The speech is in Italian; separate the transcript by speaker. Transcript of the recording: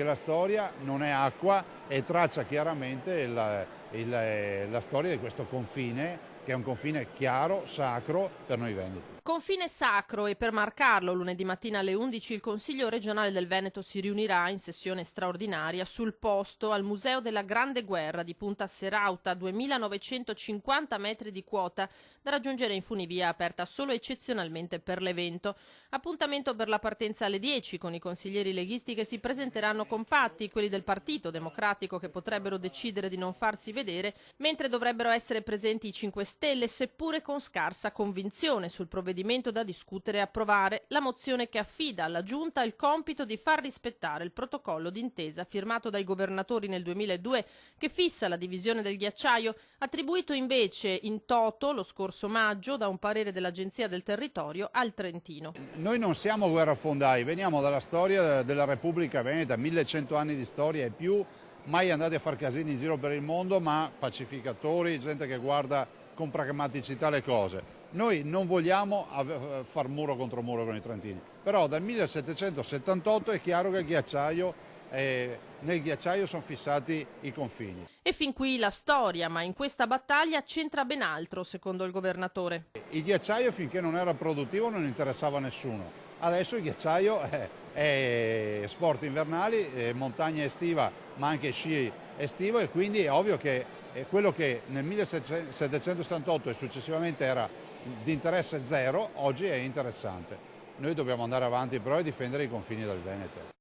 Speaker 1: La storia non è acqua e traccia chiaramente la storia di questo confine, che è un confine chiaro, sacro per noi veneti.
Speaker 2: Confine sacro, e per marcarlo lunedì mattina alle 11 il Consiglio regionale del Veneto si riunirà in sessione straordinaria sul posto al Museo della Grande Guerra di Punta Serauta, 2950 metri di quota, da raggiungere in funivia aperta solo eccezionalmente per l'evento. Appuntamento per la partenza alle 10 con i consiglieri leghisti che si presenteranno compatti, quelli del Partito Democratico che potrebbero decidere di non farsi vedere, mentre dovrebbero essere presenti i 5 Stelle, seppure con scarsa convinzione sul provvedimento da discutere e approvare, la mozione che affida alla Giunta il compito di far rispettare il protocollo d'intesa firmato dai governatori nel 2002 che fissa la divisione del ghiacciaio, attribuito invece in toto lo scorso maggio da un parere dell'Agenzia del Territorio al Trentino.
Speaker 1: Noi non siamo guerrafondai, veniamo dalla storia della Repubblica Veneta, 1100 anni di storia e più, mai andati a far casini in giro per il mondo, ma pacificatori, gente che guarda con pragmaticità le cose. Noi non vogliamo far muro contro muro con i trentini, però dal 1778 è chiaro che nel ghiacciaio sono fissati i confini.
Speaker 2: E fin qui la storia, ma in questa battaglia c'entra ben altro, secondo il governatore.
Speaker 1: Il ghiacciaio finché non era produttivo non interessava a nessuno. Adesso il ghiacciaio è sport invernali, montagna estiva, ma anche sci estivo, e quindi è ovvio che quello che nel 1778 e successivamente era di interesse zero, oggi è interessante. Noi dobbiamo andare avanti però e difendere i confini del Veneto.